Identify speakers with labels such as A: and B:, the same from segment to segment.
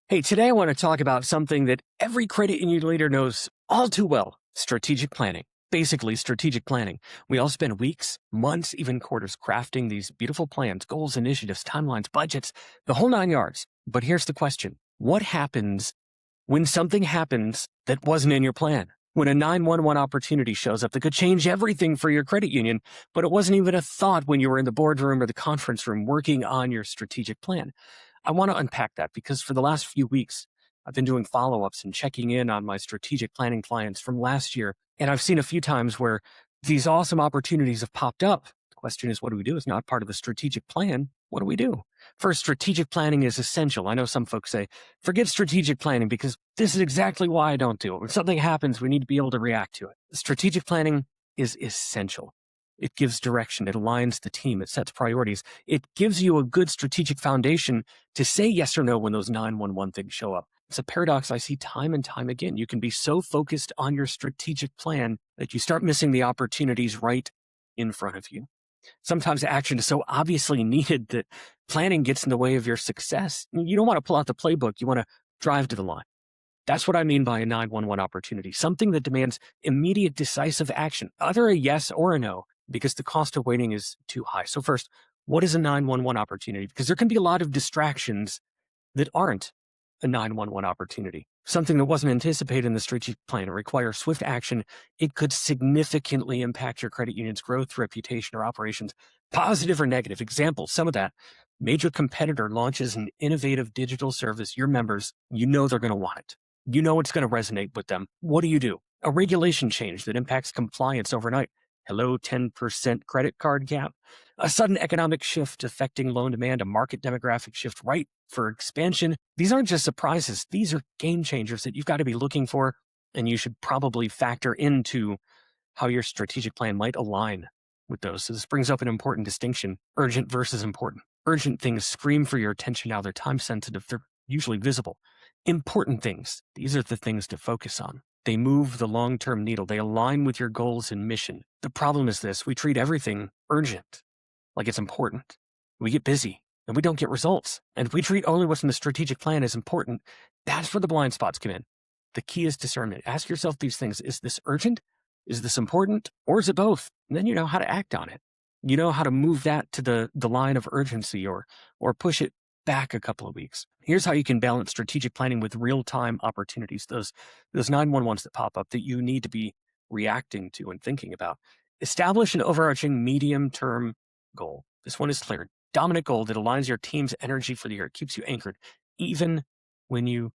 A: Hey, today I want to talk about something that every credit union leader knows all too well: strategic planning. Basically, strategic planning. We all spend weeks, months, even quarters crafting these beautiful plans, goals, initiatives, timelines, budgets, the whole nine yards. But here's the question: what happens when something happens that wasn't in your plan? When a 911 opportunity shows up that could change everything for your credit union, but it wasn't even a thought when you were in the boardroom or the conference room working on your strategic plan. I want to unpack that because for the last few weeks, I've been doing follow-ups and checking in on my strategic planning clients from last year. And I've seen a few times where these awesome opportunities have popped up. The question is, what do we do? It's not part of the strategic plan. What do we do? First, strategic planning is essential. I know some folks say, forget strategic planning because this is exactly why I don't do it. When something happens, we need to be able to react to it. Strategic planning is essential. It gives direction. It aligns the team. It sets priorities. It gives you a good strategic foundation to say yes or no when those 911 things show up. It's a paradox I see time and time again. You can be so focused on your strategic plan that you start missing the opportunities right in front of you. Sometimes action is so obviously needed that planning gets in the way of your success. You don't want to pull out the playbook. You want to drive to the line. That's what I mean by a 911 opportunity, something that demands immediate, decisive action, either a yes or a no, because the cost of waiting is too high. So first, what is a 911 opportunity? Because there can be a lot of distractions that aren't a 911 opportunity. Something that wasn't anticipated in the strategic plan. It requires swift action. It could significantly impact your credit union's growth, reputation, or operations, positive or negative. Example, some of that. Major competitor launches an innovative digital service. Your members, you know they're going to want it. You know it's going to resonate with them. What do? A regulation change that impacts compliance overnight. Hello, 10% credit card gap. A sudden economic shift affecting loan demand, a market demographic shift right for expansion. These aren't just surprises. These are game changers that you've got to be looking for, and you should probably factor into how your strategic plan might align with those. So this brings up an important distinction: urgent versus important. Urgent things scream for your attention now. They're time sensitive. They're usually visible. Important things, these are the things to focus on. They move the long-term needle. They align with your goals and mission. The problem is this: we treat everything urgent, like it's important. We get busy and we don't get results. And if we treat only what's in the strategic plan as important, that's where the blind spots come in. The key is discernment. Ask yourself these things: is this urgent? Is this important? Or is it both? And then you know how to act on it. You know how to move that to the line of urgency or push it back a couple of weeks. Here's how you can balance strategic planning with real-time opportunities, those 911s that pop up that you need to be reacting to and thinking about. Establish an overarching medium-term goal. This one is clear. Dominant goal that aligns your team's energy for the year. It keeps you anchored, even when you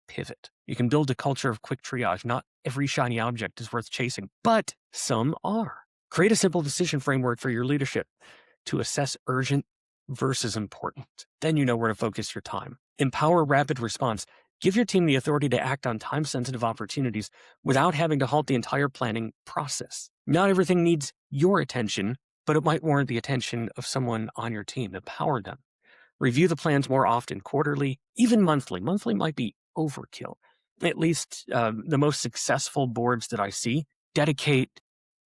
A: pivot. You can build a culture of quick triage. Not every shiny object is worth chasing, but some are. Create a simple decision framework for your leadership to assess urgent versus important. Then you know where to focus your time. Empower rapid response. Give your team the authority to act on time-sensitive opportunities without having to halt the entire planning process. Not everything needs your attention, but it might warrant the attention of someone on your team. Empower them. Review the plans more often, quarterly, even monthly. Monthly might be overkill. At least the most successful boards that I see dedicate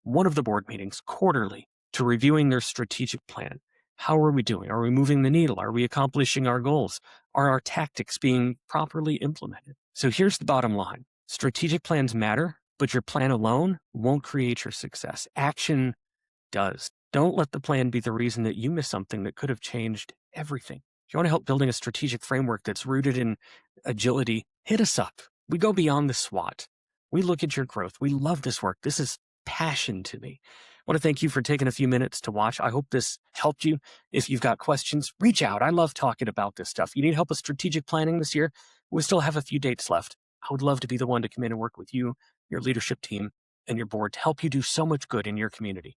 A: one of the board meetings quarterly to reviewing their strategic plan. How are we doing? Are we moving the needle? Are we accomplishing our goals? Are our tactics being properly implemented? So here's the bottom line. Strategic plans matter, but your plan alone won't create your success. Action does. Don't let the plan be the reason that you miss something that could have changed everything. If you want to help building a strategic framework that's rooted in agility, hit us up. We go beyond the SWOT. We look at your growth. We love this work. This is passion to me. I want to thank you for taking a few minutes to watch. I hope this helped you. If you've got questions, reach out. I love talking about this stuff. You need help with strategic planning this year? We still have a few dates left. I would love to be the one to come in and work with you, your leadership team, and your board to help you do so much good in your community.